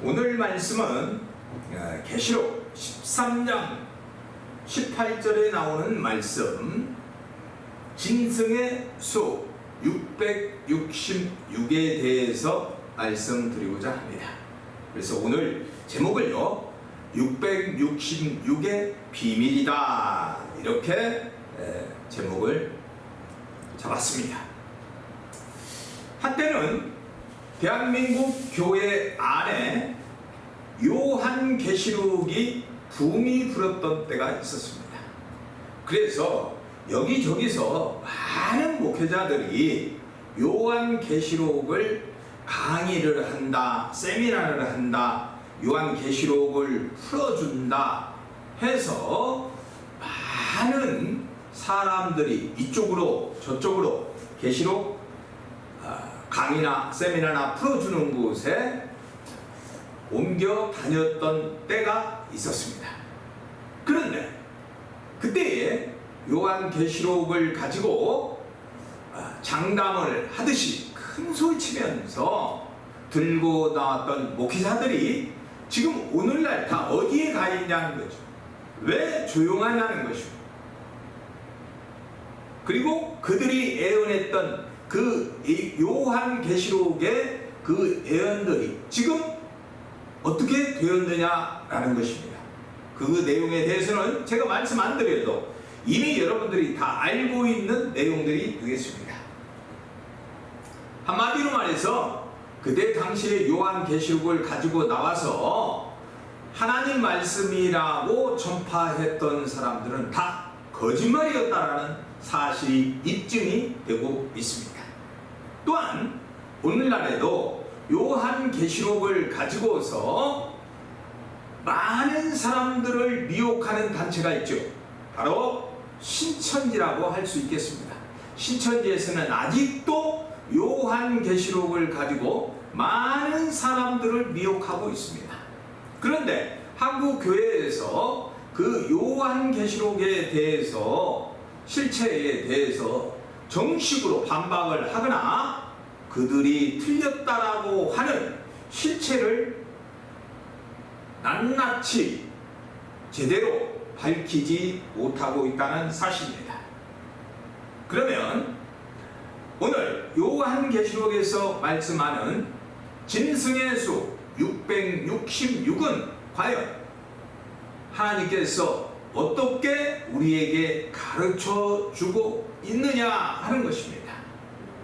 오늘 말씀은 계시록 13장 18절에 나오는 말씀, 짐승의 수 666에 대해서 말씀드리고자 합니다. 그래서 오늘 제목을요, 666의 비밀이다, 이렇게 제목을 잡았습니다. 한때는 대한민국 교회 안에 요한계시록이 붐이 불었던 때가 있었습니다. 그래서 여기저기서 많은 목회자들이 요한계시록을 강의를 한다, 세미나를 한다, 요한계시록을 풀어준다 해서 많은 사람들이 이쪽으로 저쪽으로 계시록 강의나 세미나나 풀어주는 곳에 옮겨 다녔던 때가 있었습니다. 그런데 그때에 요한계시록을 가지고 장담을 하듯이 큰 소리치면서 들고 나왔던 목회자들이 지금 오늘날 다 어디에 가 있냐는 거죠. 왜 조용하냐는 것이고, 그리고 그들이 예언했던 그 요한계시록의 그 예언들이 지금 어떻게 되었느냐라는 것입니다. 그 내용에 대해서는 제가 말씀 안 드려도 이미 여러분들이 다 알고 있는 내용들이 되겠습니다. 한마디로 말해서 그때 당시에 요한계시록을 가지고 나와서 하나님 말씀이라고 전파했던 사람들은 다 거짓말이었다라는 사실이 입증이 되고 있습니다. 또한 오늘날에도 요한계시록을 가지고서 많은 사람들을 미혹하는 단체가 있죠. 바로 신천지라고 할 수 있겠습니다. 신천지에서는 아직도 요한계시록을 가지고 많은 사람들을 미혹하고 있습니다. 그런데 한국교회에서 그 요한계시록에 대해서, 실체에 대해서 정식으로 반박을 하거나 그들이 틀렸다라고 하는 실체를 낱낱이 제대로 밝히지 못하고 있다는 사실입니다. 그러면 오늘 요한계시록에서 말씀하는 짐승의 수 666은 과연 하나님께서 어떻게 우리에게 가르쳐 주고 있느냐 하는 것입니다.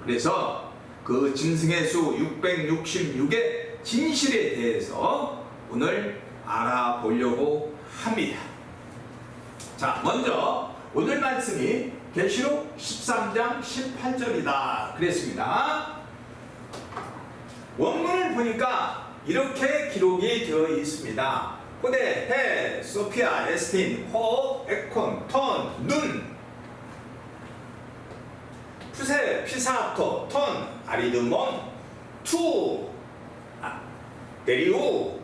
그래서 그 짐승의 수 666의 진실에 대해서 오늘 알아보려고 합니다. 자, 먼저 오늘 말씀이 계시록 13장 18절이다 그랬습니다. 원문을 보니까 이렇게 기록이 되어 있습니다. 호데, 해, 소피아, 에스틴, 호, 에콘, 톤, 눈, 푸세, 피사토, 톤, 아리드몬, 투, 데리우,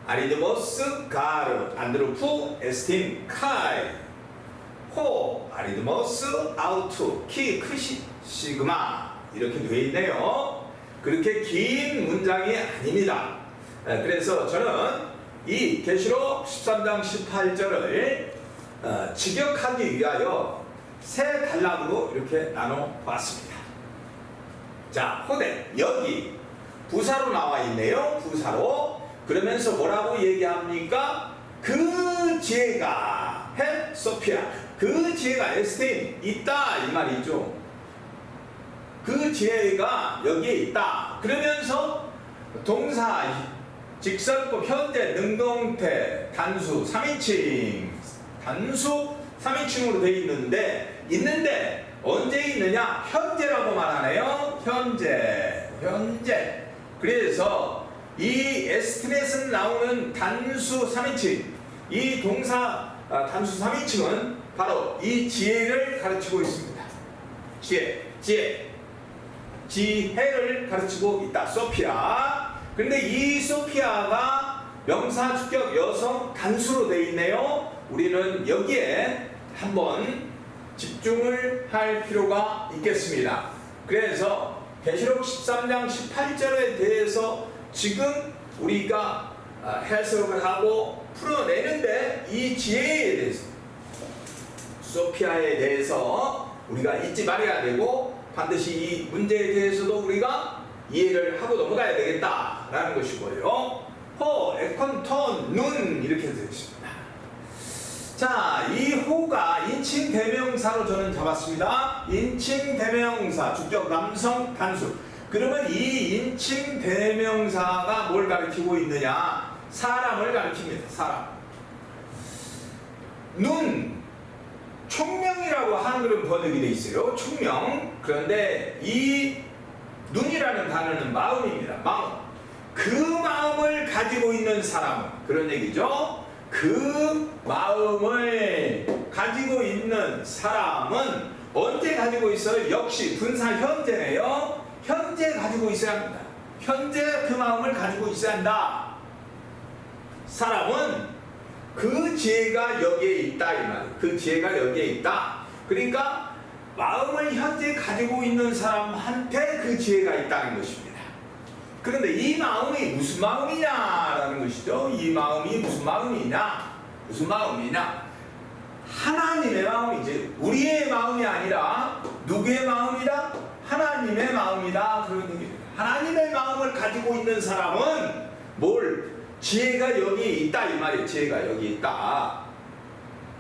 아리드모스, 가르, 안드루프, 에스틴, 카이, 호, 아리드모스, 아우투, 키, 크시, 시그마, 이렇게 되어 있네요. 그렇게 긴 문장이 아닙니다. 그래서 저는 이 계시록 13장 18절을 직역하기 위하여 세 단락으로 이렇게 나눠 봤습니다. 자, 호데, 여기 부사로 나와 있네요. 부사로. 그러면서 뭐라고 얘기합니까? 그 지혜가, 해, 소피아, 그 지혜가 에스틴 있다, 이 말이죠. 그 지혜가 여기에 있다. 그러면서 동사, 직설법, 현재, 능동태, 단수, 3인칭, 단수 3인칭으로 되어 있는데 언제 있느냐? 현재라고 말하네요. 현재. 그래서 이 에스티넷은 나오는 단수 3인칭, 이 동사 단수 3인칭은 바로 이 지혜를 가르치고 있습니다. 지혜를 가르치고 있다. 소피아. 그런데 이 소피아가 명사, 주격, 여성, 단수로 되어 있네요. 우리는 여기에 한번 집중을 할 필요가 있겠습니다. 그래서 계시록 13장 18절에 대해서 지금 우리가 해석을 하고 풀어내는데 이 지혜에 대해서, 소피아에 대해서 우리가 잊지 말아야 되고 반드시 이 문제에 대해서도 우리가 이해를 하고 넘어가야 되겠다라는 것이고요. 호, 에콘, 톤, 눈 이렇게 되어 있습니다. 자, 이 호가 인칭 대명사로 저는 잡았습니다. 인칭 대명사, 주격 남성 단수. 그러면 이 인칭 대명사가 뭘 가리키고 있느냐? 사람을 가리킵니다. 사람. 눈, 총명이라고 한글은 번역이 되어 있어요. 총명. 그런데 이 눈이라는 단어는 마음입니다. 마음. 그 마음을 가지고 있는 사람은, 그런 얘기죠. 그 마음을 가지고 있는 사람은 언제 가지고 있어요? 역시 분사 현재네요. 현재 가지고 있어야 합니다. 현재 그 마음을 가지고 있어야 한다. 사람은 그 지혜가 여기에 있다 이 말이에요. 그 지혜가 여기에 있다. 그러니까 마음을 현재 가지고 있는 사람한테 그 지혜가 있다는 것입니다. 그런데 이 마음이 무슨 마음이냐라는 것이죠. 이 마음이 무슨 마음이냐? 무슨 마음이냐? 하나님의 마음이지. 우리의 마음이 아니라 누구의 마음이다? 하나님의 마음이다. 그런 얘기입니다. 하나님의 마음을 가지고 있는 사람은 뭘? 지혜가 여기에 있다 이 말이에요. 지혜가 여기 있다.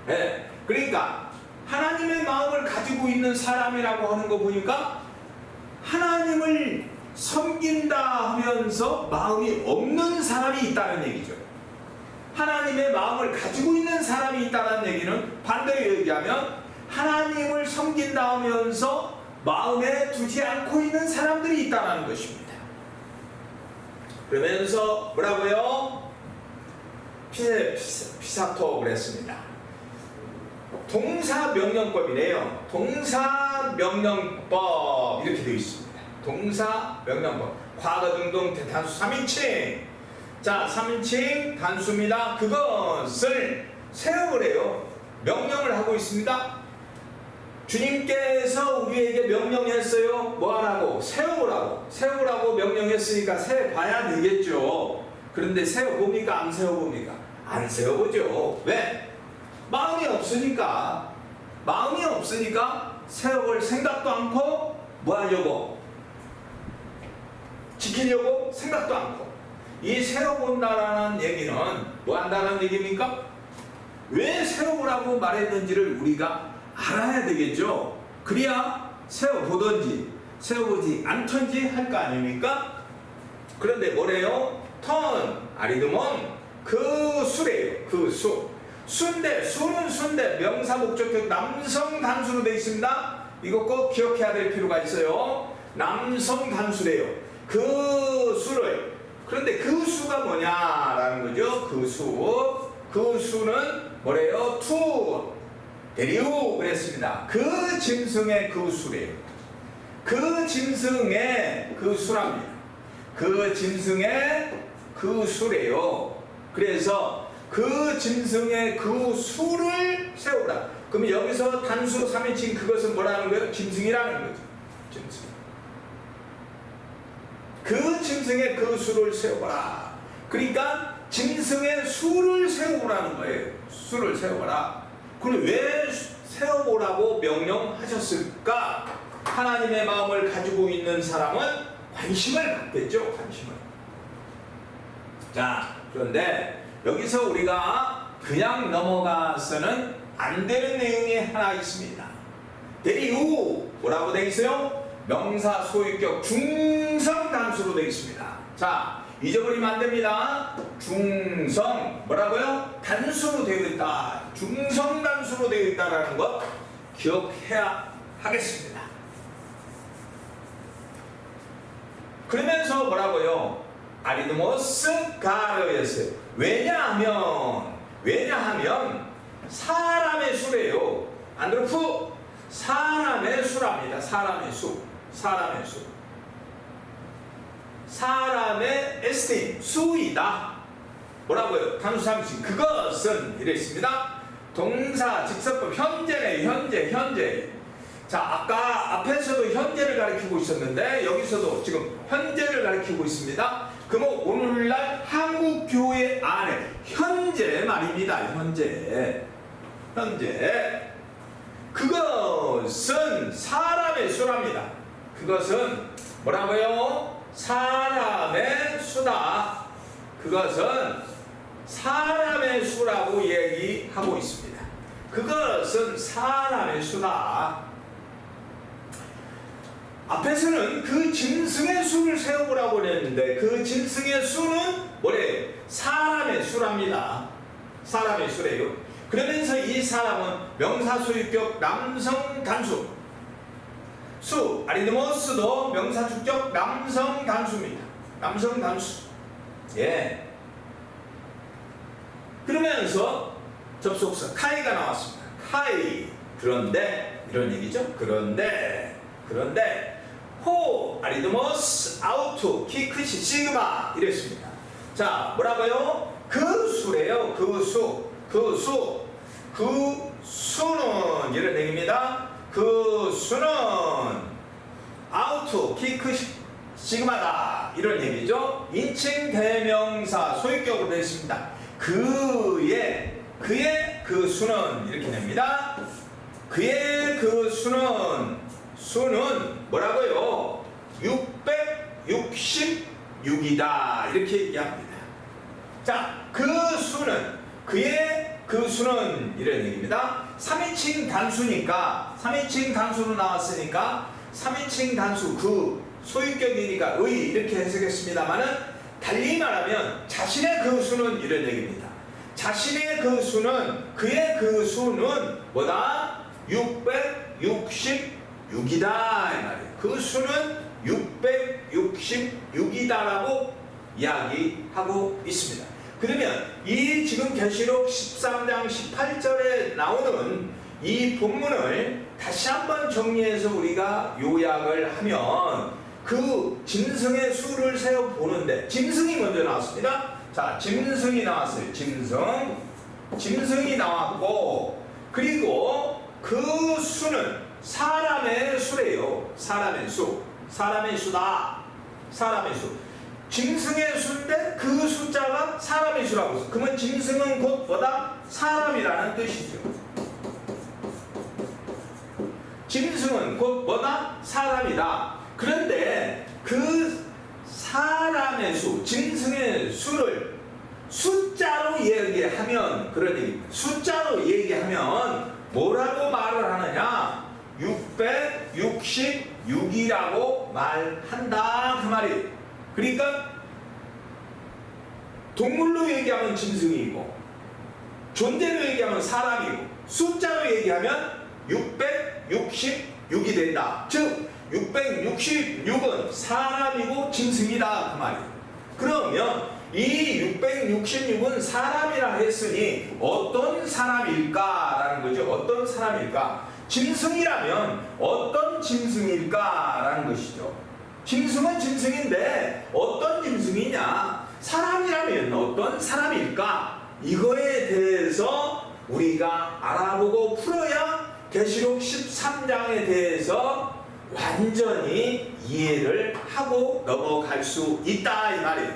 네. 그러니까 하나님의 마음을 가지고 있는 사람이라고 하는 거 보니까 하나님을 섬긴다 하면서 마음이 없는 사람이 있다는 얘기죠. 하나님의 마음을 가지고 있는 사람이 있다는 얘기는 반대로 얘기하면 하나님을 섬긴다 하면서 마음에 두지 않고 있는 사람들이 있다는 것입니다. 그러면서 뭐라고요? 피사토 그랬습니다. 동사명령법이네요. 동사명령법 이렇게 되어 있습니다. 동사명령법. 과거 등등 대단수 3인칭. 자, 3인칭 단수입니다. 그것을 세워보래요. 명령을 하고 있습니다. 주님께서 우리에게 명령했어요. 뭐 하라고? 세워보라고. 세워보라고 명령했으니까 세워봐야 되겠죠. 그런데 세워봅니까? 안 세워봅니까? 안 세워보죠. 왜? 마음이 없으니까. 마음이 없으니까 세워볼 생각도 않고 뭐 하려고? 지키려고 생각도 않고. 이 세워본다라는 얘기는 뭐 한다는 얘기입니까? 왜 세워보라고 말했는지를 우리가 알아야 되겠죠. 그래야 세워보든지 세워보지 않던지 할 거 아닙니까? 그런데 뭐래요? 턴, 아리드몬, 그 수래요. 그 수. 수인데, 수는 수인데 명사 목적격 남성 단수로 되어 있습니다. 이거 꼭 기억해야 될 필요가 있어요. 남성 단수래요. 그 수를. 그런데 그 수가 뭐냐라는 거죠. 그 수. 그 수는 뭐래요? 투. 대리우 그랬습니다. 그 짐승의 그 수래요. 그 짐승의 그 수랍니다. 그 짐승의 그 수래요. 그래서 그 짐승의 그 수를 세우라. 그럼 여기서 단수 3인칭 그것은 뭐라는 거예요? 짐승이라는 거죠. 짐승. 그 짐승의 그 수를 세워라. 그러니까 짐승의 수를 세우라는 거예요. 수를 세워라. 그럼 왜 세워보라고 명령하셨을까? 하나님의 마음을 가지고 있는 사람은 관심을 갖겠죠. 관심을. 자, 그런데 여기서 우리가 그냥 넘어가서는 안 되는 내용이 하나 있습니다. 대리우 뭐라고 되어 있어요? 명사 소유격 중성 단수로 되어 있습니다. 자, 잊어버리면 안 됩니다. 중성 뭐라고요? 단수로 되어 있다. 중성 단수로 되어 있다라는 것 기억해야 하겠습니다. 그러면서 뭐라고요? 아리드모스 가르였어요. 왜냐하면 사람의 수래요. 안드로프 사람의 수랍니다. 사람의 수. 사람의 수. 사람의 에스틴 수이다. 뭐라고요? 단수 3인칭 그것은 이랬습니다. 동사 직설법 현재네. 현재. 자, 아까 앞에서도 현재를 가리키고 있었는데 여기서도 지금 현재를 가리키고 있습니다. 그러면 오늘날 한국 교회 안에 현재 말입니다. 현재 그것은 사람의 수랍니다. 그것은 뭐라고요? 사람의 수다. 그것은 사람의 수라고 얘기하고 있습니다. 그것은 사람의 수다. 앞에서는 그 짐승의 수를 세워보라고 그랬는데 그 짐승의 수는 뭐래요? 사람의 수랍니다. 사람의 수래요. 그러면서 이 사람은 명사소유격 남성 단수. 수, 아리드모스도 명사주격 남성 단수입니다. 남성 단수. 예. 그러면서 접속사 카이가 나왔습니다. 카이. 그런데 이런 얘기죠. 그런데 호, 아리드모스, 아우투, 키크시, 시그마 이랬습니다. 자, 뭐라고요? 그 수래요. 그 수는 이런 얘기입니다. 그 수는 아우투, 키크시, 시그마다 이런 얘기죠. 인칭 대명사 소유격으로 되어 있습니다. 그의 그 수는 이렇게 됩니다. 그의 그 수는 뭐라고요? 666이다 이렇게 얘기합니다. 자, 그의 그 수는 이런 얘기입니다. 3인칭 단수니까 3인칭 단수로 나왔으니까 3인칭 단수 그 소유격이니까 의 이렇게 해석했습니다만은 달리 말하면 자신의 그 수는 이런 얘기입니다. 자신의 그 수는 그의 그 수는 뭐다? 666이다 이 말이에요. 그 수는 666이다라고 이야기하고 있습니다. 그러면 이 지금 계시록 13장 18절에 나오는 이 본문을 다시 한번 정리해서 우리가 요약을 하면 그 짐승의 수를 세어 보는데 짐승이 먼저 나왔습니다. 자, 짐승이 나왔어요. 짐승이 나왔고 그리고 그 수는 사람의 수래요. 사람의 수다. 사람의 수. 짐승의 수인데 그 숫자가 사람의 수라고 했어요. 그러면 짐승은 곧 뭐다? 사람이라는 뜻이죠. 짐승은 곧 뭐다? 사람이다. 그런데 그 사람의 수, 짐승의 수를 숫자로 얘기하면 그런 얘기입니다. 숫자로 얘기하면 뭐라고 말을 하느냐? 666이라고 말한다 그 말이에요. 그러니까 동물로 얘기하면 짐승이고 존재로 얘기하면 사람이고 숫자로 얘기하면 666이 된다. 즉 666은 사람이고 짐승이다 그 말이에요. 그러면 이 666은 사람이라 했으니 어떤 사람일까라는 거죠. 어떤 사람일까? 짐승이라면 어떤 짐승일까라는 것이죠. 짐승은 짐승인데 어떤 짐승이냐? 사람이라면 어떤 사람일까? 이거에 대해서 우리가 알아보고 풀어야 계시록 13장에 대해서 완전히 이해를 하고 넘어갈 수 있다 이 말이에요.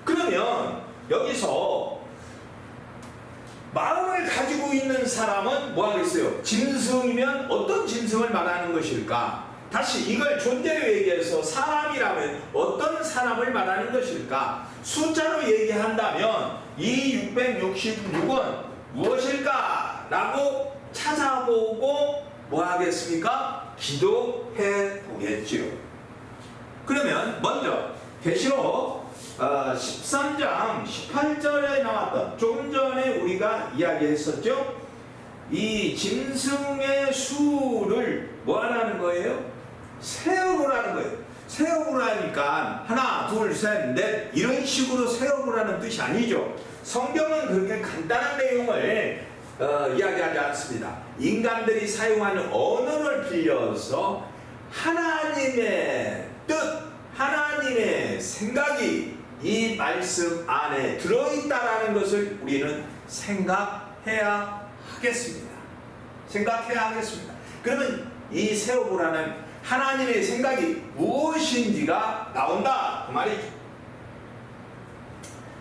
그러면 여기서 마음을 가지고 있는 사람은 뭐 하겠어요? 짐승이면 어떤 짐승을 말하는 것일까? 다시 이걸 존재로 얘기해서 사람이라면 어떤 사람을 말하는 것일까? 숫자로 얘기한다면 이 666은 무엇일까? 라고 찾아보고 뭐 하겠습니까? 기도해 보겠지요. 그러면 먼저 계시록 13장 18절에 나왔던 조금 전에 우리가 이야기했었죠. 이 짐승의 수를 뭐 하라는 거예요? 세어보라는 거예요. 세어보라니까 하나 둘 셋 넷 이런 식으로 세어보라는 뜻이 아니죠. 성경은 그렇게 간단한 내용을 이야기하지 않습니다. 인간들이 사용하는 언어를 빌려서 하나님의 뜻, 하나님의 생각이 이 말씀 안에 들어있다라는 것을 우리는 생각해야 하겠습니다. 그러면 이 세어보라는 하나님의 생각이 무엇인지가 나온다 그 말이죠.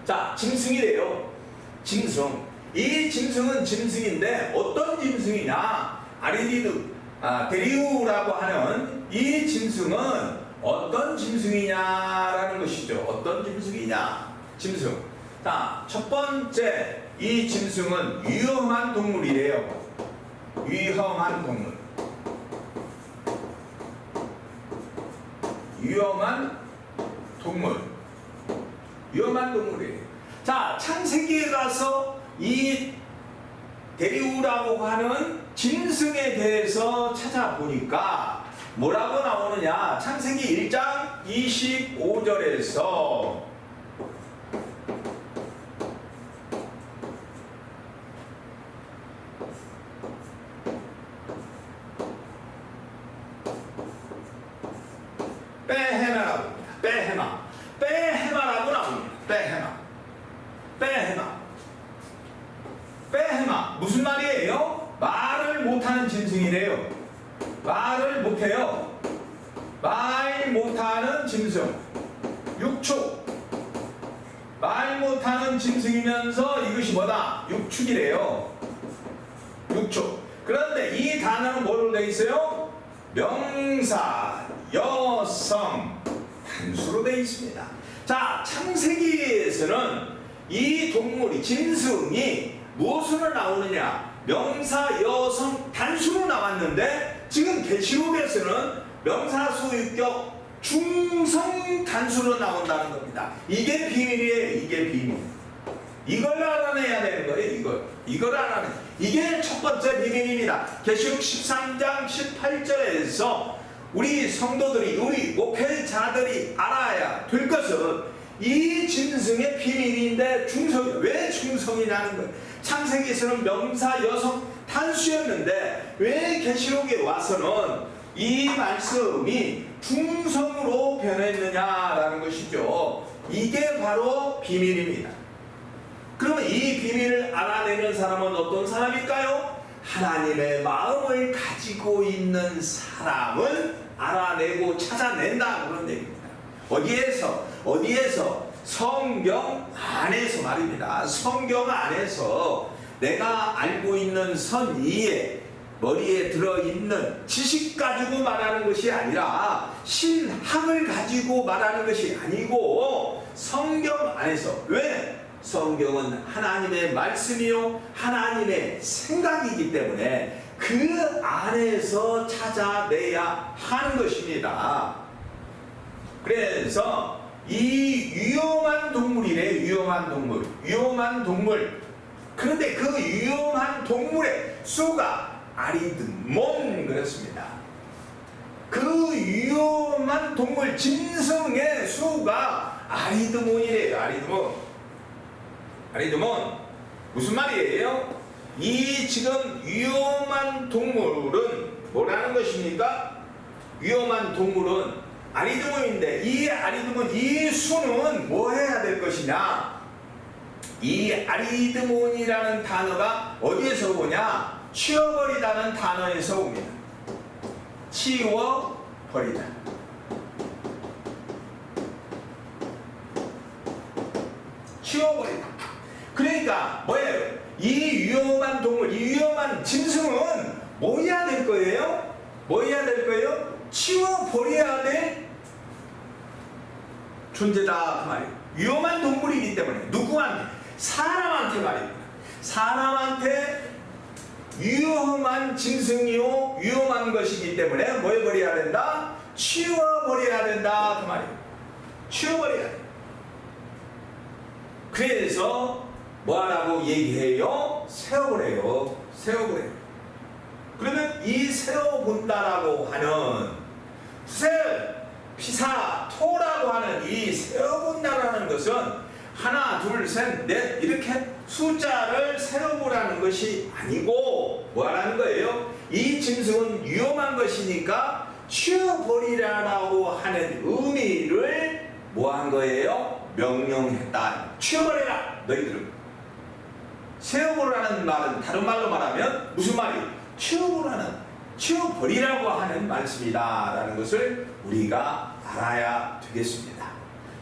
자, 짐승이래요. 짐승. 이 짐승은 짐승인데 어떤 짐승이냐? 데리우라고 하는 이 짐승은 어떤 짐승이냐라는 것이죠. 어떤 짐승이냐? 짐승. 자, 첫 번째, 이 짐승은 위험한 동물이래요. 위험한 동물. 위험한 동물. 위험한 동물이에요. 자, 창세기에 가서 이 데리우라고 하는 짐승에 대해서 찾아보니까 뭐라고 나오느냐? 창세기 1장 25절에서 빼헤마라고 합니다. 빼헤마라고 나옵니다. 빼헤마 무슨 말이에요? 말을 못하는 짐승이래요. 말을 못해요. 말 못하는 짐승. 육축. 말 못하는 짐승이면서 이것이 뭐다? 육축이래요. 육축. 그런데 이 단어는 뭐로 되어 있어요? 명사, 여성, 단수로 되어 있습니다. 자, 창세기에서는 이 동물이, 짐승이 무엇으로 나오느냐? 명사, 여성, 단수로 나왔는데 지금 계시록에서는 명사, 수유격, 중성, 단수로 나온다는 겁니다. 이게 비밀이에요. 이게 비밀. 이걸 알아내야 되는 거예요. 이걸 알아내. 이게 첫 번째 비밀입니다. 계시록 13장 18절에서 우리 성도들이, 우리 목회자들이 알아야 될 것은 이 짐승의 비밀인데 왜 중성이냐는 거예요. 창세기에서는 명사, 여성, 단수였는데 왜 계시록에 와서는 이 말씀이 중성으로 변했느냐라는 것이죠. 이게 바로 비밀입니다. 그러면 이 비밀을 알아내는 사람은 어떤 사람일까요? 하나님의 마음을 가지고 있는 사람을 알아내고 찾아낸다, 그런 얘기입니다. 어디에서? 성경 안에서 말입니다. 성경 안에서 내가 알고 있는 선 이에 머리에 들어있는 지식 가지고 말하는 것이 아니라 신학을 가지고 말하는 것이 아니고 성경 안에서. 왜? 성경은 하나님의 말씀이요 하나님의 생각이기 때문에 그 안에서 찾아내야 하는 것입니다. 그래서 이 위험한 동물이래. 위험한 동물. 그런데 그 위험한 동물의 수가 아리드몬 그랬습니다. 그 위험한 동물 짐승의 수가 아리드몬이래요. 아리드몬 무슨 말이에요? 이 지금 위험한 동물은 뭐라는 것입니까? 위험한 동물은 아리드몬인데 이 아리드몬, 이 수는 뭐 해야 될 것이냐? 이 아리드몬이라는 단어가 어디에서 오냐? 치워버리다는 단어에서 옵니다. 치워버리다. 치워버리다. 그러니까 뭐예요? 이 위험한 동물, 이 위험한 짐승은 뭐 해야 될 거예요? 뭐 해야 될 거예요? 치워버려야 될 존재다 그 말이에요. 위험한 동물이기 때문에 누구한테? 사람한테 말입니다. 사람한테 위험한 짐승이요 위험한 것이기 때문에 뭐 해버려야 된다? 치워버려야 된다 그 말이에요. 치워버려야 돼. 그래서 뭐하라고 얘기해요? 세워보래요. 그러면 이 세워본다라고 하는 피사토라고 하는 이 세워본다라는 것은 하나, 둘, 셋, 넷 이렇게 숫자를 세워보라는 것이 아니고 뭐하라는 거예요? 이 짐승은 위험한 것이니까 치워버리라고 하는 의미를 뭐한 거예요? 명령했다. 치워버려라 너희들은. 세워보라는 말은 다른 말로 말하면 무슨 말이에요? 치워버리라고 하는 말씀이다 라는 것을 우리가 알아야 되겠습니다.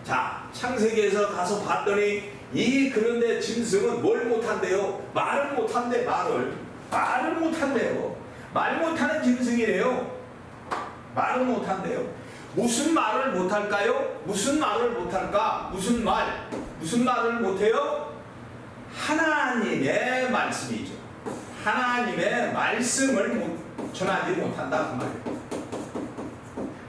자, 창세기에서 가서 봤더니 그런데 짐승은 뭘 못한대요? 말을 못한대. 말을 못한대요. 말 못하는 짐승이래요. 말을 못한대요. 무슨 말을 못할까요? 무슨 말을 못할까? 무슨 말을 못해요? 하나님의 말씀이죠. 하나님의 말씀을 전하지 못한다 그 말이에요.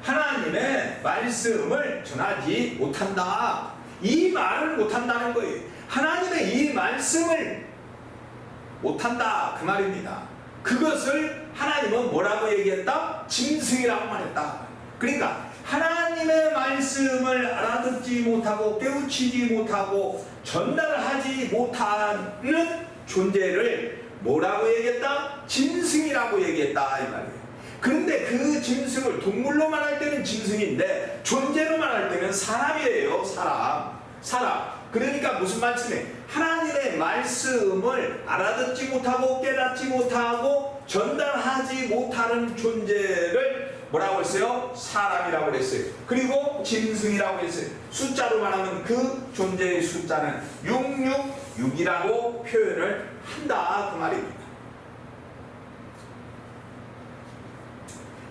하나님의 말씀을 전하지 못한다. 이 말을 못한다는 거예요. 하나님의 이 말씀을 못한다 그 말입니다. 그것을 하나님은 뭐라고 얘기했다? 짐승이라고 말했다. 그러니까 하나님의 말씀을 알아듣지 못하고 깨우치지 못하고 전달하지 못하는 존재를 뭐라고 얘기했다? 짐승이라고 얘기했다 이 말이에요. 그런데 그 짐승을 동물로 말할 때는 짐승인데 존재로 말할 때는 사람이에요. 사람. 그러니까 무슨 말씀이에요? 하나님의 말씀을 알아듣지 못하고 깨닫지 못하고 전달하지 못하는 존재를 뭐라고 했어요? 사람이라고 했어요. 그리고 짐승이라고 했어요. 숫자로 말하면 그 존재의 숫자는 666이라고 표현을 한다 그 말입니다.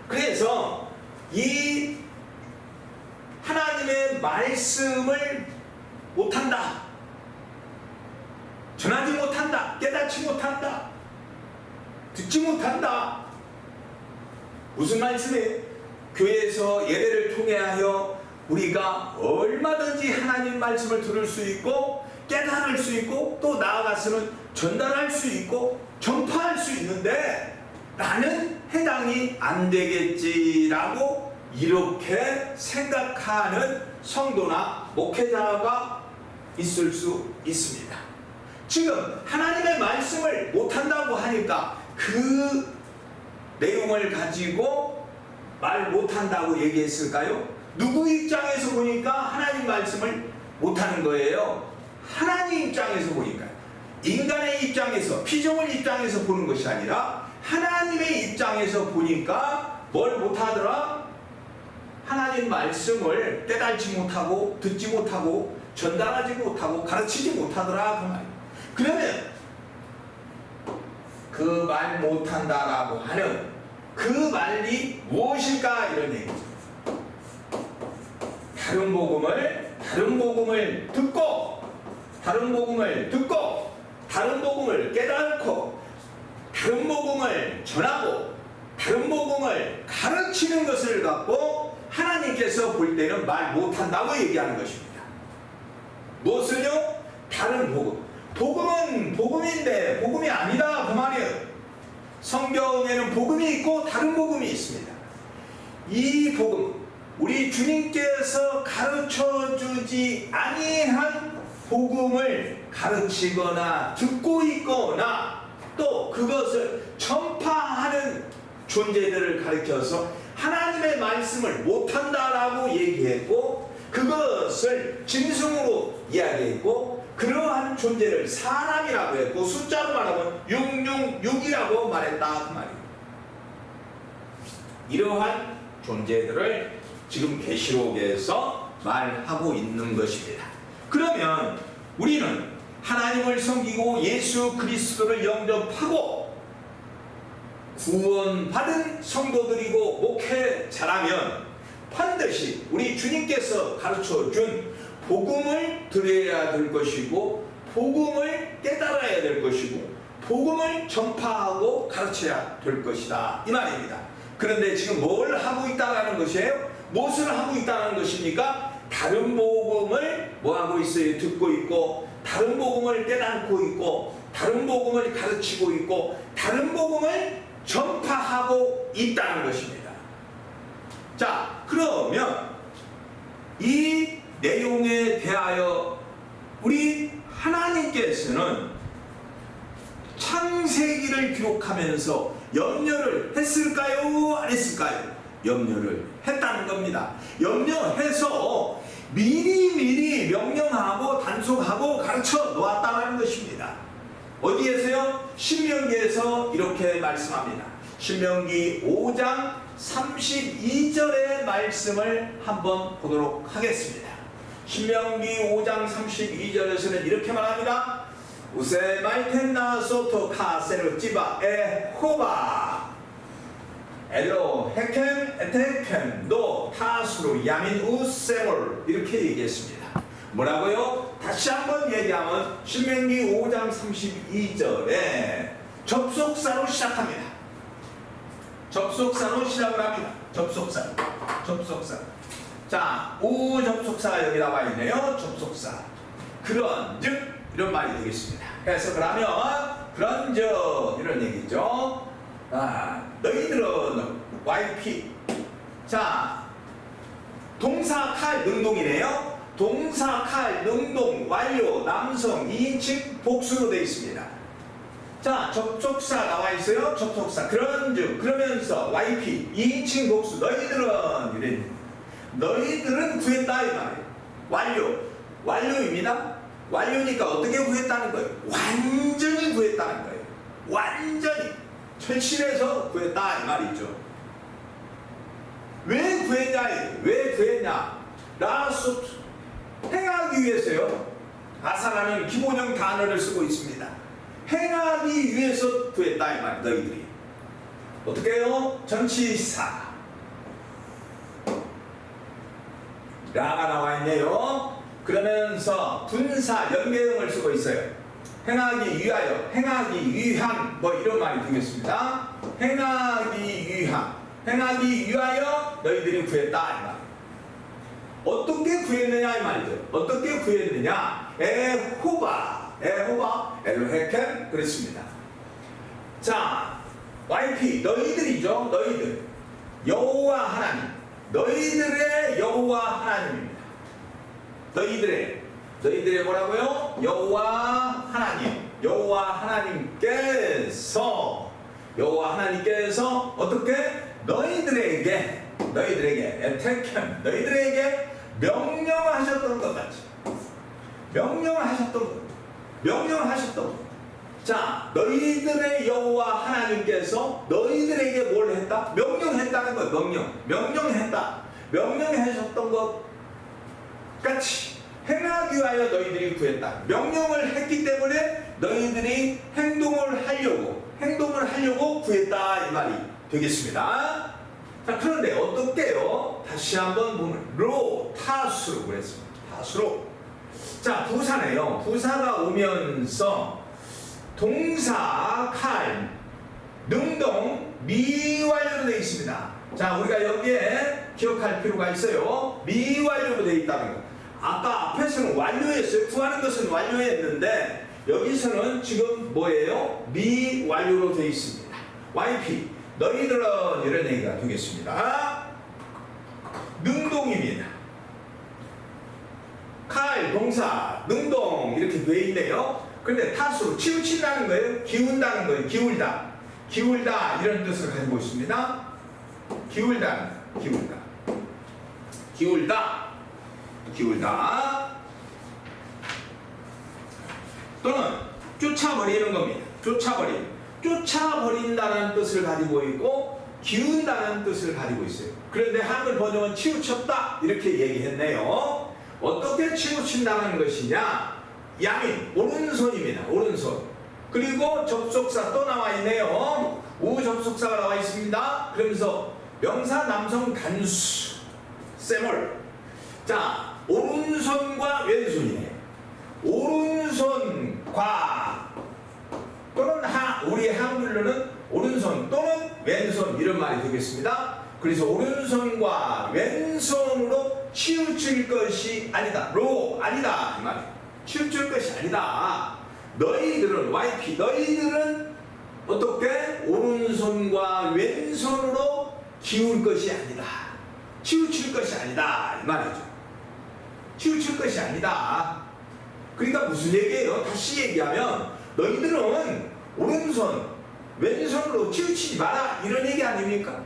그래서 이 하나님의 말씀을 못한다, 전하지 못한다, 깨닫지 못한다, 듣지 못한다. 무슨 말씀이에요? 교회에서 예배를 통해 하여 우리가 얼마든지 하나님 말씀을 들을 수 있고 깨달을 수 있고 또 나아가서는 전달할 수 있고 전파할 수 있는데 나는 해당이 안 되겠지라고 이렇게 생각하는 성도나 목회자가 있을 수 있습니다. 지금 하나님의 말씀을 못한다고 하니까 그 내용을 가지고 말 못한다고 얘기했을까요? 누구 입장에서 보니까 하나님 말씀을 못하는 거예요? 하나님 입장에서 보니까, 인간의 입장에서, 피조물 입장에서 보는 것이 아니라 하나님의 입장에서 보니까 뭘 못하더라? 하나님 말씀을 깨달지 못하고 듣지 못하고 전달하지 못하고 가르치지 못하더라 그 말이에요. 그러면 그 말 못한다라고 하는 그 말이 무엇일까 이런 얘기죠. 다른 복음을 듣고 다른 복음을 깨닫고 다른 복음을 전하고 다른 복음을 가르치는 것을 갖고 하나님께서 볼 때는 말 못한다고 얘기하는 것입니다. 무엇을요? 다른 복음. 복음은 복음인데 복음이 아니다 그 말이에요. 성경에는 복음이 있고 다른 복음이 있습니다. 이 복음, 우리 주님께서 가르쳐주지 아니한 복음을 가르치거나 듣고 있거나 또 그것을 전파하는 존재들을 가르쳐서 하나님의 말씀을 못한다라고 얘기했고 그것을 짐승으로 이야기했고 그러한 존재를 사람이라고 했고 숫자로 말하면 666이라고 말했다 그 말이에요. 이러한 존재들을 지금 계시록에서 말하고 있는 것입니다. 그러면 우리는 하나님을 섬기고 예수 그리스도를 영접하고 구원받은 성도들이고 목회자라면 반드시 우리 주님께서 가르쳐준 복음을 들어야 될 것이고 복음을 깨달아야 될 것이고 복음을 전파하고 가르쳐야 될 것이다 이 말입니다. 그런데 지금 뭘 하고 있다는 것이에요? 무엇을 하고 있다는 것입니까? 다른 복음을 뭐 하고 있어요? 듣고 있고 다른 복음을 깨닫고 있고 다른 복음을 가르치고 있고 다른 복음을 전파하고 있다는 것입니다. 자, 그러면 이 내용에 대하여 우리 하나님께서는 창세기를 기록하면서 염려를 했을까요? 안 했을까요? 염려를 했다는 겁니다. 염려해서 미리 명령하고 단속하고 가르쳐 놓았다는 것입니다. 어디에서요? 신명기에서 이렇게 말씀합니다. 신명기 5장 32절의 말씀을 한번 보도록 하겠습니다. 신명기 5장 32절에서는 이렇게 말합니다. 우세 말텐나 소토 카세르 찌바 에호바 엘로 헤켄 에테켄 노 타스로 야민 우세몰 이렇게 얘기했습니다. 뭐라고요? 다시 한번 얘기하면 신명기 5장 32절에 접속사로 시작합니다. 접속사로 시작을 합니다. 접속사. 자, 우 접속사가 여기 나와 있네요. 접속사. 그런즉 이런 말이 되겠습니다. 그래서 그러면 그런즉 이런 얘기죠. 너희들은 YP. 자, 동사 칼 능동이네요. 동사 칼 능동 완료 남성 2인칭 복수로 되어 있습니다. 자, 접속사 나와 있어요. 접속사. 그런즉 그러면서 YP 2인칭 복수 너희들은 이래. 너희들은 구했다 이 말이에요. 완료입니다. 완료니까 어떻게 구했다는 거예요? 완전히 구했다는 거예요. 완전히 철실해서 구했다 이 말이죠. 왜 구했냐? 라소트 행하기 위해서요. 아사라는 기본형 단어를 쓰고 있습니다. 행하기 위해서 구했다 이 말. 너희들이 어떻게 해요? 전치사 라가 나와 있네요. 그러면서 분사 연계형을 쓰고 있어요. 행하기 위하여, 행하기 위한 뭐 이런 말이 되겠습니다. 행하기 위하여 너희들이 구했다 이 말. 어떻게 구했느냐 이 말이죠. 어떻게 구했느냐? 에호바 엘로헤켄 그랬습니다. 자, YP 너희들이죠. 너희들 여호와 하나님, 너희들의 여호와 하나님입니다. 너희들의 뭐라고요? 여호와 하나님께서 어떻게 너희들에게 에테켄 너희들에게 명령하셨던 것 같이 명령하셨던 것. 자, 너희들의 여호와 하나님께서 너희들에게 뭘 했다? 명령했다는 거예요. 명령하셨던 것 같이 행하기 위하여 너희들이 구했다. 명령을 했기 때문에 너희들이 행동을 하려고 구했다 이 말이 되겠습니다. 자, 그런데 어떻게요? 다시 한번 보면 타수로 그랬습니다. 타수로. 자, 부사네요. 부사가 오면서 동사 칼 능동 미완료로 되어 있습니다. 자, 우리가 여기에 기억할 필요가 있어요. 미완료로 되어 있다는 거. 아까 앞에서는 완료했어요. 구하는 것은 완료했는데 여기서는 지금 뭐예요? 미완료로 되어 있습니다. YP 너희들은 이런 얘기가 되겠습니다. 능동입니다. 칼 동사 능동 이렇게 되어 있네요. 그런데 타수로 치우친다는 거예요. 기운다는 거예요. 기울다 이런 뜻을 가지고 있습니다. 기울다 또는 쫓아버리는 겁니다. 쫓아버린다는 뜻을 가지고 있고 기운다는 뜻을 가지고 있어요. 그런데 한글 번역은 치우쳤다 이렇게 얘기했네요. 어떻게 치우친다는 것이냐? 야민 오른손입니다. 오른손. 그리고 접속사 또 나와 있네요. 우 접속사가 나와 있습니다. 그러면서 명사 남성 단수 세몰. 자, 오른손과 왼손이네. 오른손과 또는 우리 한글로는 오른손 또는 왼손 이런 말이 되겠습니다. 그래서 오른손과 왼손으로 치우칠 것이 아니다. 아니다 이 말이에요. 치우칠 것이 아니다. 너희들은 YP 너희들은 어떻게 오른손과 왼손으로 기울 것이 아니다. 치우칠 것이 아니다 이 말이죠. 치우칠 것이 아니다. 그러니까 무슨 얘기예요? 다시 얘기하면 너희들은 오른손 왼손으로 치우치지 마라 이런 얘기 아닙니까?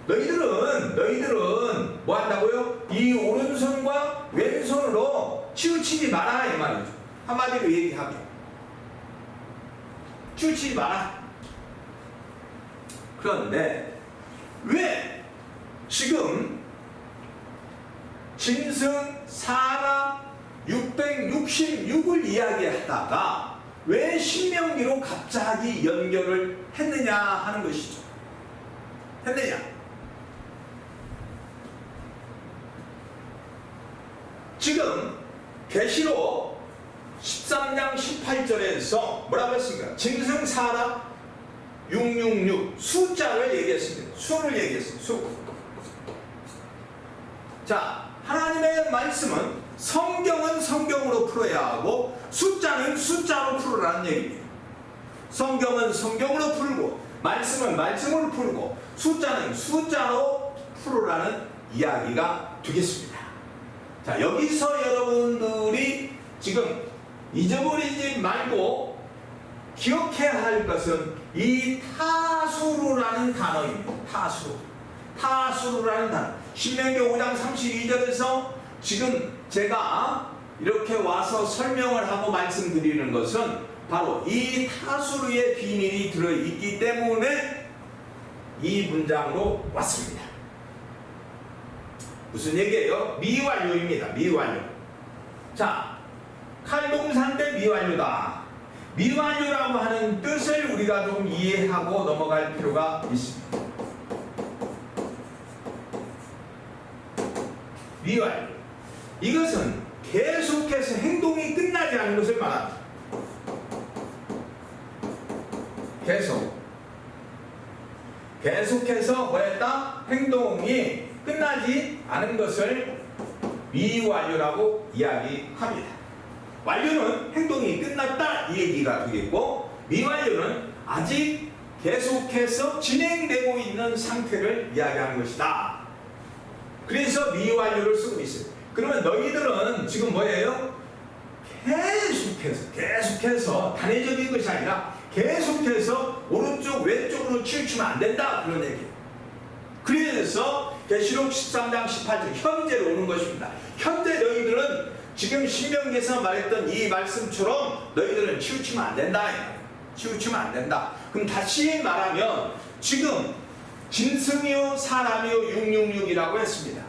너희들은 뭐 한다고요? 이 오른손과 왼손으로 치우치지 마라 이 말이죠. 한마디로 얘기하면 치우치지 마라. 그런데 왜 지금 짐승, 사람 666을 이야기하다가 왜 신명기로 갑자기 연결을 했느냐 하는 것이죠. 했느냐? 지금 계시록 13장 18절에서 뭐라고 했습니까? 짐승, 사람 666 숫자를 얘기했습니다. 수를 얘기했습니다. 수. 자, 하나님의 말씀은 성경은 성경으로 풀어야 하고 숫자는 숫자로 풀으라는 얘기입니다. 성경은 성경으로 풀고 말씀은 말씀으로 풀고 숫자는 숫자로 풀으라는 이야기가 되겠습니다. 자, 여기서 여러분들이 지금 잊어버리지 말고 기억해야 할 것은 이 타수루라는 단어입니다. 타수루라는 단어. 신명기 5장 32절에서 지금 제가 이렇게 와서 설명을 하고 말씀드리는 것은 바로 이 타수루의 비밀이 들어있기 때문에 이 문장으로 왔습니다. 무슨 얘기예요? 미완료입니다. 미완료. 자, 칼동사인데 미완료다. 미완료라고 하는 뜻을 우리가 좀 이해하고 넘어갈 필요가 있습니다. 미완료. 이것은 계속해서 행동이 끝나지 않은 것을 말합니다. 계속해서 뭐했다? 행동이 끝나지 않은 것을 미완료라고 이야기합니다. 완료는 행동이 끝났다 이 얘기가 되겠고, 미완료는 아직 계속해서 진행되고 있는 상태를 이야기하는 것이다. 그래서 미완료를 쓰고 있어요. 그러면 너희들은 지금 뭐예요? 계속해서 단회적인 것이 아니라 계속해서 오른쪽 왼쪽으로 치우치면 안 된다 그런 얘기예요. 그래서 계시록 13장 18절 현재로 오는 것입니다. 현재 너희들은 지금 신명기에서 말했던 이 말씀처럼 너희들은 치우치면 안 된다. 치우치면 안 된다. 그럼 다시 말하면 지금 짐승이요 사람이요 666이라고 했습니다.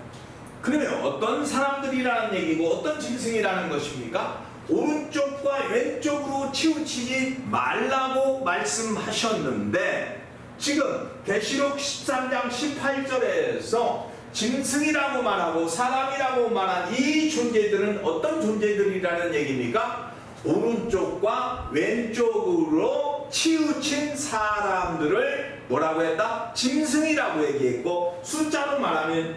그러면 어떤 사람들이라는 얘기고 어떤 짐승이라는 것입니까? 오른쪽과 왼쪽으로 치우치지 말라고 말씀하셨는데 지금 계시록 13장 18절에서 짐승이라고 말하고 사람이라고 말한 이 존재들은 어떤 존재들이라는 얘기입니까? 오른쪽과 왼쪽으로 치우친 사람들을 뭐라고 했다? 짐승이라고 얘기했고 숫자로 말하면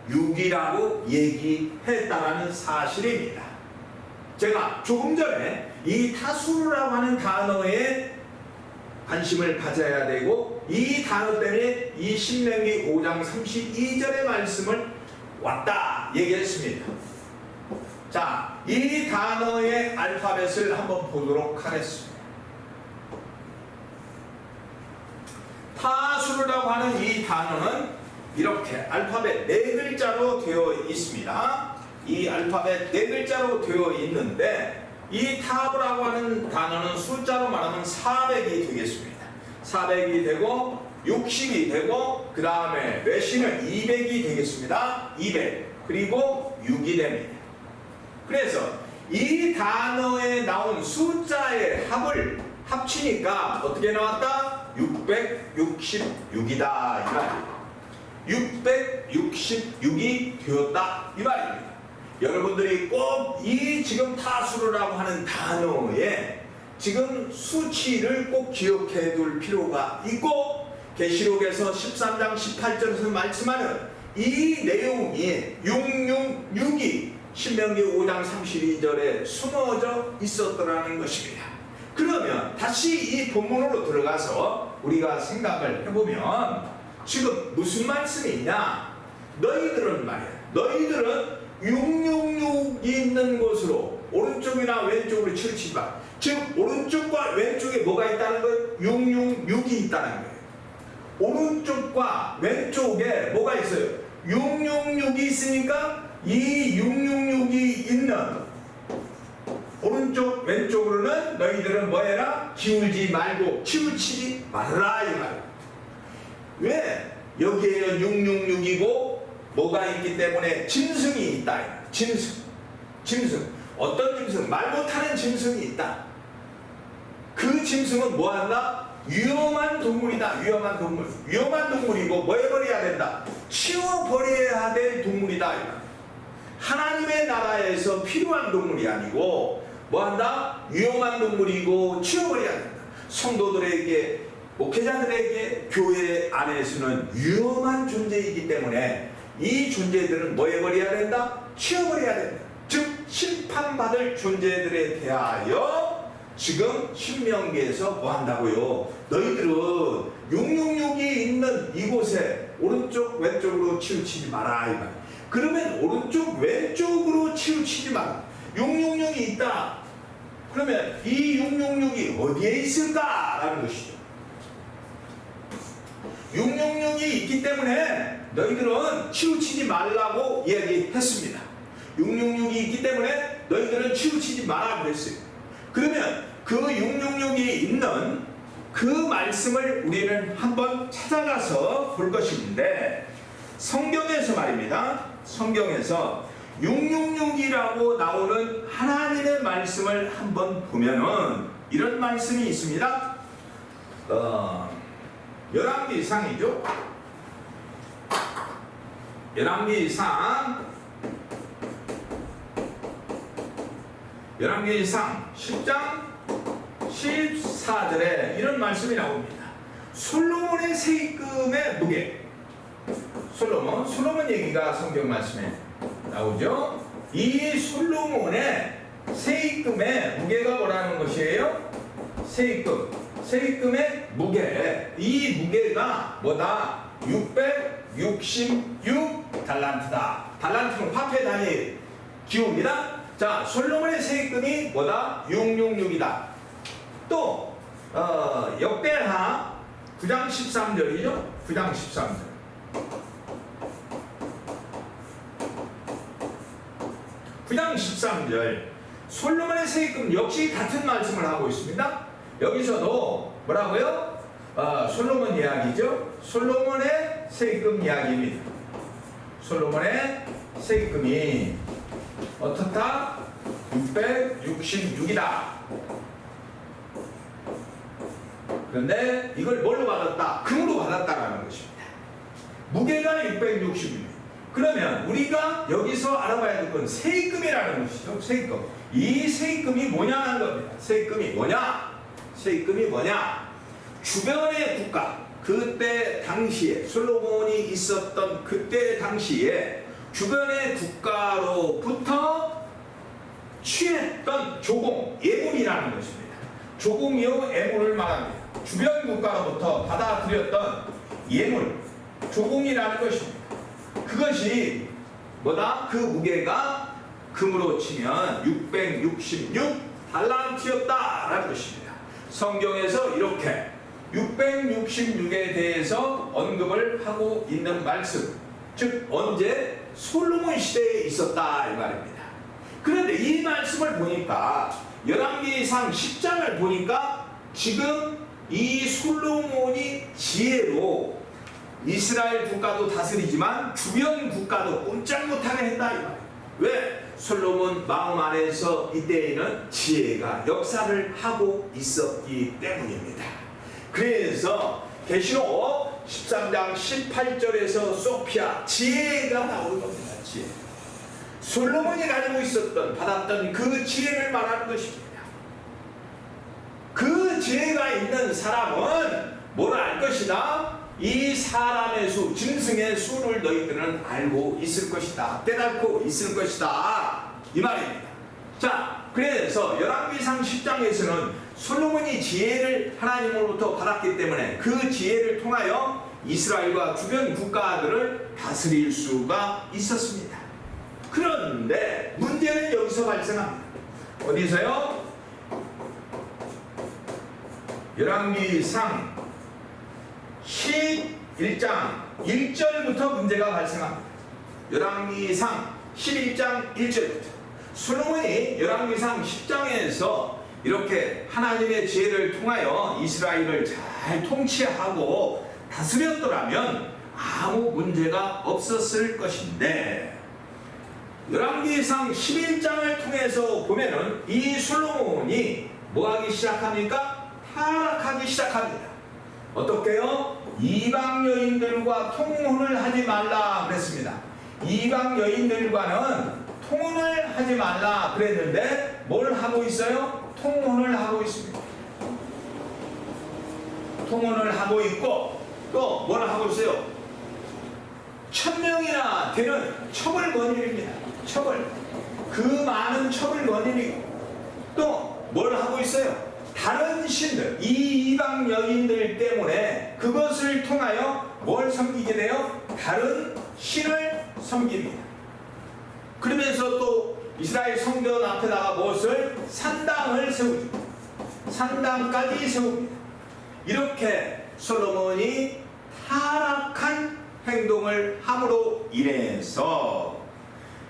666이라고 얘기했다라는 사실입니다. 제가 조금 전에 이 타수라고 하는 단어에 관심을 가져야 되고 이 단어 때문에 이 신명기 5장 32절의 말씀을 왔다 얘기했습니다. 자, 이 단어의 알파벳을 한번 보도록 하겠습니다. 타수라고 하는 이 단어는 이렇게 알파벳 4글자로 되어 있습니다. 이 알파벳 4글자로 되어 있는데 이 타브라고 하는 단어는 숫자로 말하면 400이 되겠습니다. 400이 되고 60이 되고 그 다음에 레시는 200이 되겠습니다. 200 그리고 6이 됩니다. 그래서 이 단어에 나온 숫자의 합을 합치니까 어떻게 나왔다? 666이다 이 말이에요. 666이 되었다 이 말입니다. 여러분들이 꼭 이 지금 타수라고 하는 단어에 지금 수치를 꼭 기억해 둘 필요가 있고 계시록에서 13장 18절에서 말씀하는 이 내용이 666이 신명기 5장 32절에 숨어져 있었더라는 것입니다. 그러면 다시 이 본문으로 들어가서 우리가 생각을 해보면 지금 무슨 말씀이냐? 너희들은 말이야. 너희들은 666이 있는 곳으로 오른쪽이나 왼쪽으로 치우치지 마. 즉 오른쪽과 왼쪽에 뭐가 있다는 거예요? 666이 있다는 거예요. 오른쪽과 왼쪽에 뭐가 있어요? 666이 있으니까 이 666이 있는 오른쪽 왼쪽으로는 너희들은 뭐해라? 기울지 말고 치우치지 말라 이 말이에요. 왜? 여기에는 666이고 뭐가 있기 때문에 짐승이 있다. 짐승. 어떤 짐승? 말 못하는 짐승이 있다. 그 짐승은 뭐 한다? 위험한 동물이다. 위험한 동물이고 뭐 해버려야 된다? 치워버려야 될 동물이다. 하나님의 나라에서 필요한 동물이 아니고 뭐 한다? 위험한 동물이고 치워버려야 된다. 성도들에게, 목회자들에게 교회 안에서는 위험한 존재이기 때문에 이 존재들은 뭐 해버려야 된다? 치워버려야 된다. 즉 심판받을 존재들에 대하여 지금 신명기에서 뭐 한다고요? 너희들은 666이 있는 이곳에 오른쪽 왼쪽으로 치우치지 마라. 이 말. 그러면 오른쪽 왼쪽으로 치우치지 마라. 666이 있다. 그러면 이 666이 어디에 있을까라는 것이죠. 666이 있기 때문에 너희들은 치우치지 말라고 이야기했습니다. 666이 있기 때문에 너희들은 치우치지 마라 그랬어요. 그러면 그 666이 있는 그 말씀을 우리는 한번 찾아가서 볼 것인데, 성경에서 말입니다. 성경에서 666이라고 나오는 하나님의 말씀을 한번 보면은 이런 말씀이 있습니다. 열왕기상이죠. 열왕기상 10장 14절에 이런 말씀이 나옵니다. 솔로몬의 세금의 무게. 솔로몬 얘기가 성경 말씀에 나오죠. 이 솔로몬의 세금의 무게가 뭐라는 것이에요? 세금의 무게. 이 무게가 뭐다? 666 달란트다. 달란트는 화폐 단위 기호입니다. 자, 솔로몬의 세금이 뭐다? 666이다. 또 역대하 9장 13절이죠. 9장 13절. 9장 13절. 솔로몬의 세금 역시 같은 말씀을 하고 있습니다. 여기서도 뭐라고요? 솔로몬 이야기죠. 솔로몬의 세금 이야기입니다. 솔로몬의 세금이 어떻다? 666이다. 그런데 이걸 뭘로 받았다? 금으로 받았다라는 것입니다. 무게가 666. 그러면 우리가 여기서 알아봐야 될 건 세금이라는 것이죠. 세금. 이 세금이 뭐냐는 겁니다. 세금이 뭐냐? 주변의 국가, 그때 당시에 솔로몬이 있었던 그때 당시에 주변의 국가로부터 취했던 조공, 예물이라는 것입니다. 조공이요, 예물을 말합니다. 주변 국가로부터 받아들였던 예물, 조공이라는 것입니다. 그것이 뭐다? 그 무게가 금으로 치면 666 달란트였다라는 것입니다. 성경에서 이렇게 666에 대해서 언급을 하고 있는 말씀, 즉 언제? 솔로몬 시대에 있었다 이 말입니다. 그런데 이 말씀을 보니까 열왕기상 10장을 보니까 지금 이 솔로몬이 지혜로 이스라엘 국가도 다스리지만 주변 국가도 꼼짝 못하게 했다 이 말이에요. 왜? 솔로몬 마음 안에서 이때에는 지혜가 역사를 하고 있었기 때문입니다. 그래서 계시록 13장 18절에서 소피아, 지혜가 나오는 겁니다. 지혜. 솔로몬이 가지고 있었던, 받았던 그 지혜를 말하는 것입니다. 그 지혜가 있는 사람은 뭘 알 것이다? 이 사람의 수, 짐승의 수를 너희들은 알고 있을 것이다. 깨닫고 있을 것이다. 이 말입니다. 자, 그래서 열왕기상 10장에서는 솔로몬이 지혜를 하나님으로부터 받았기 때문에 그 지혜를 통하여 이스라엘과 주변 국가들을 다스릴 수가 있었습니다. 그런데 문제는 여기서 발생합니다. 어디서요? 열왕기상 11장 1절부터 문제가 발생합니다. 열왕기상 11장 1절부터 솔로몬이 열왕기상 10장에서 이렇게 하나님의 지혜를 통하여 이스라엘을 잘 통치하고 다스렸더라면 아무 문제가 없었을 것인데, 열왕기상 11장을 통해서 보면은 이 솔로몬이 뭐하기 시작합니까? 타락하기 시작합니다. 어떻게요? 이방 여인들과 통혼을 하지 말라 그랬습니다. 이방 여인들과는 통혼을 하지 말라 그랬는데 뭘 하고 있어요? 통혼을 하고 있습니다. 통혼을 하고 있고, 또 뭘 하고 있어요? 1000명이나 되는 첩을 건일입니다. 첩을. 그 많은 첩을 건일이고, 또 뭘 하고 있어요? 다른 신들, 이 이방 여인들 때문에 그것을 통하여 뭘 섬기게 돼요? 다른 신을 섬깁니다. 그러면서 또 이스라엘 성전 앞에다가 무엇을? 산당을 세우죠. 산당까지 세웁니다. 이렇게 솔로몬이 타락한 행동을 함으로 인해서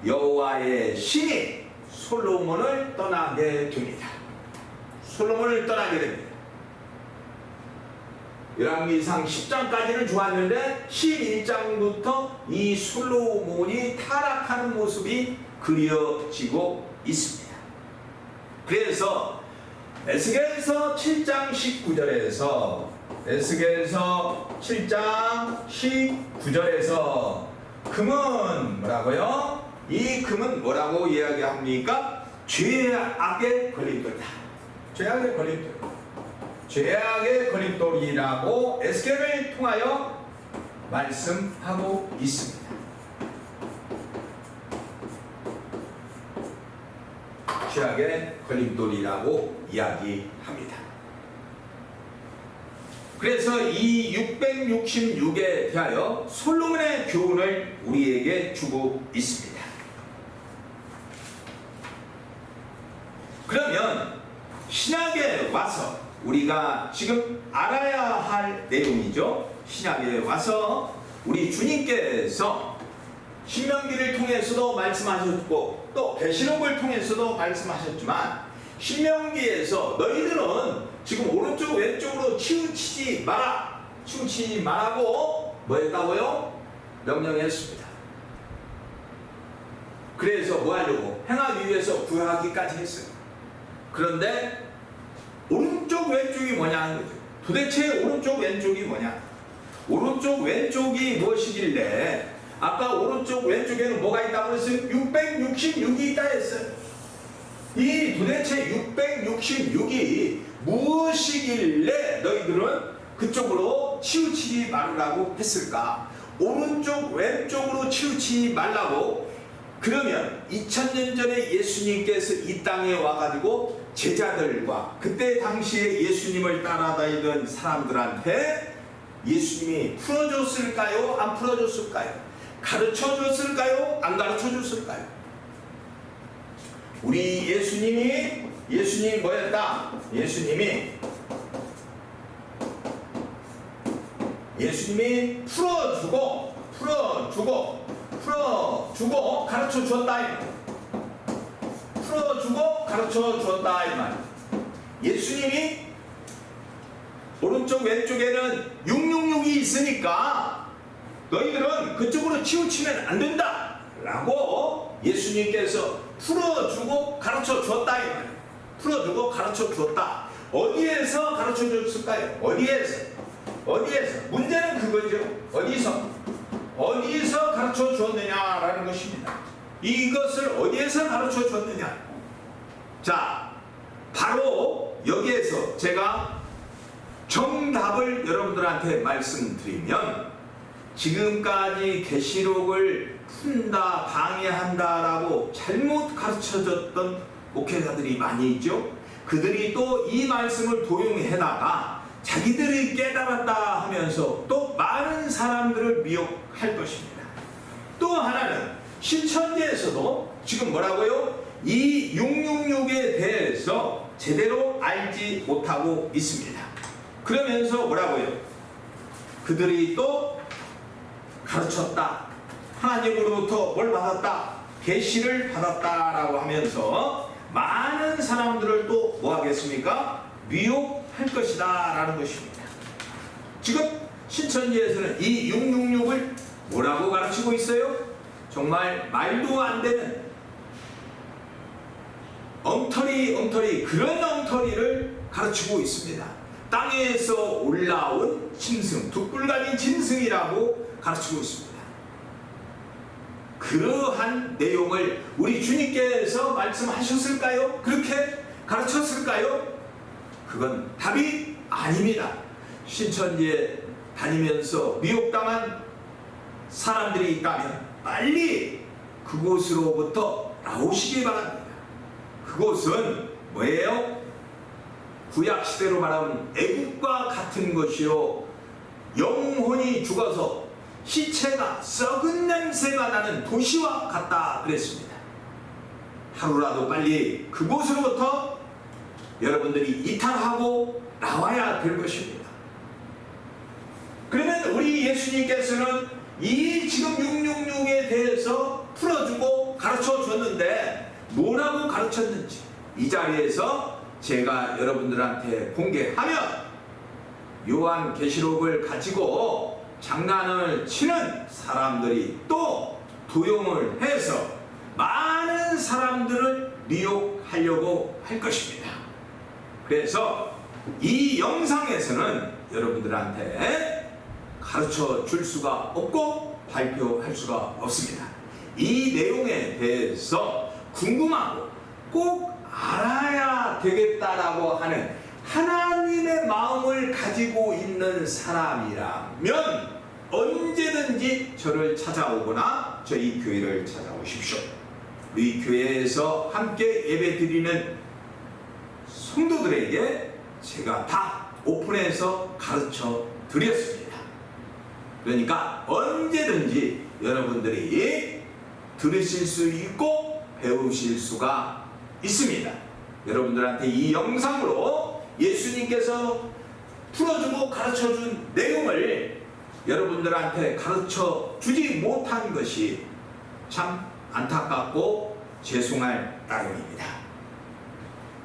여호와의 신이 솔로몬을 떠나게 됩니다. 솔로몬을 떠나게 됩니다. 열왕기상 10장까지는 좋았는데 11장부터 이 솔로몬이 타락하는 모습이 그려지고 있습니다. 그래서 에스겔서 7장 19절에서 에스겔서 7장 19절에서 금은 뭐라고요? 이 금은 뭐라고 이야기합니까? 죄악의 걸림돌이다. 죄악의 걸림돌. 죄악의 걸림돌이라고 에스겔을 통하여 말씀하고 있습니다. 죄악의 걸림돌이라고 이야기합니다. 그래서 이 666에 대하여 솔로몬의 교훈을 우리에게 주고 있습니다. 그러면 신약에 와서 우리가 지금 알아야 할 내용이죠. 신약에 와서 우리 주님께서 신명기를 통해서도 말씀하셨고 또 계시록을 통해서도 말씀하셨지만, 신명기에서 너희들은 지금 오른쪽 왼쪽으로 치우치지 마라, 치우치지 말라고 뭐 했다고요? 명령했습니다. 그래서 뭐 하려고? 행하기 위해서 구하기까지 했어요. 그런데 오른쪽 왼쪽이 뭐냐 하는 거죠. 도대체 오른쪽 왼쪽이 뭐냐? 오른쪽 왼쪽이 무엇이길래 아까 오른쪽 왼쪽에는 뭐가 있다고 했어요? 666이 있다 했어요. 이 도대체 666이 무엇이길래 너희들은 그쪽으로 치우치지 말라고 했을까? 오른쪽 왼쪽으로 치우치지 말라고. 그러면 2000년 전에 예수님께서 이 땅에 와가지고 제자들과 그때 당시에 예수님을 따라다니던 사람들한테 예수님이 풀어줬을까요? 안 풀어줬을까요? 가르쳐줬을까요? 안 가르쳐줬을까요? 우리 예수님이 뭐였다? 예수님이 풀어주고 가르쳐 주었다. 풀어주고 가르쳐 주었다 이 말. 예수님이 오른쪽 왼쪽에는 666이 있으니까 너희들은 그쪽으로 치우치면 안 된다 라고 예수님께서 풀어주고 가르쳐 주었다 이 말. 풀어주고 가르쳐 주었다. 어디에서 가르쳐 줬을까요? 어디에서? 문제는 그거죠. 어디서 가르쳐 주었느냐라는 것입니다. 이것을 어디에서 가르쳐 주었느냐? 자, 바로 여기에서 제가 정답을 여러분들한테 말씀드리면, 지금까지 계시록을 푼다, 방해한다라고 잘못 가르쳐줬던 목회자들이 많이 있죠. 그들이 또 이 말씀을 도용해다가 자기들이 깨달았다 하면서 또 많은 사람들을 미혹할 것입니다. 또 하나는 신천지에서도 지금 뭐라고요? 이 666에 대해서 제대로 알지 못하고 있습니다. 그러면서 뭐라고요? 그들이 또 가르쳤다, 하나님으로부터 뭘 받았다, 계시를 받았다라고 하면서 많은 사람들을 또 뭐 하겠습니까? 미혹할 것이다 라는 것입니다. 지금 신천지에서는 이 666을 뭐라고 가르치고 있어요? 정말 말도 안 되는 엉터리 그런 엉터리를 가르치고 있습니다. 땅에서 올라온 짐승, 둑불가진 짐승이라고 가르치고 있습니다. 그러한 내용을 우리 주님께서 말씀하셨을까요? 그렇게 가르쳤을까요? 그건 답이 아닙니다. 신천지에 다니면서 미혹당한 사람들이 있다면 빨리 그곳으로부터 나오시기 바랍니다. 그곳은 뭐예요? 구약시대로 말하면 애국과 같은 것이요, 영혼이 죽어서 시체가 썩은 냄새가 나는 도시와 같다 그랬습니다. 하루라도 빨리 그곳으로부터 여러분들이 이탈하고 나와야 될 것입니다. 그러면 우리 예수님께서는 이 지금 666에 대해서 풀어주고 가르쳐 줬는데 뭐라고 가르쳤는지 이 자리에서 제가 여러분들한테 공개하면, 요한계시록을 가지고 장난을 치는 사람들이 또 도용을 해서 많은 사람들을 미혹하려고 할 것입니다. 그래서 이 영상에서는 여러분들한테 가르쳐 줄 수가 없고 발표할 수가 없습니다. 이 내용에 대해서 궁금하고 꼭 알아야 되겠다라고 하는 하나님의 마음을 가지고 있는 사람이라면 언제든지 저를 찾아오거나 저희 교회를 찾아오십시오. 우리 교회에서 함께 예배드리는 성도들에게 제가 다 오픈해서 가르쳐 드렸습니다. 그러니까 언제든지 여러분들이 들으실 수 있고 배우실 수가 있습니다. 여러분들한테 이 영상으로 예수님께서 풀어주고 가르쳐준 내용을 여러분들한테 가르쳐 주지 못한 것이 참 안타깝고 죄송할 따름입니다.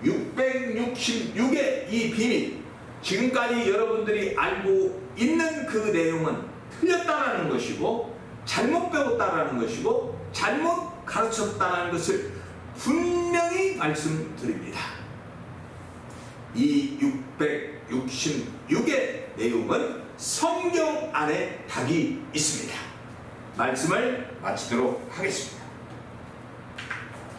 666의 이 비밀, 지금까지 여러분들이 알고 있는 그 내용은 틀렸다라는 것이고 잘못 배웠다라는 것이고 잘못 가르쳤다는 것을 분명히 말씀드립니다. 이 666의 내용은 성경 안에 답이 있습니다. 말씀을 마치도록 하겠습니다.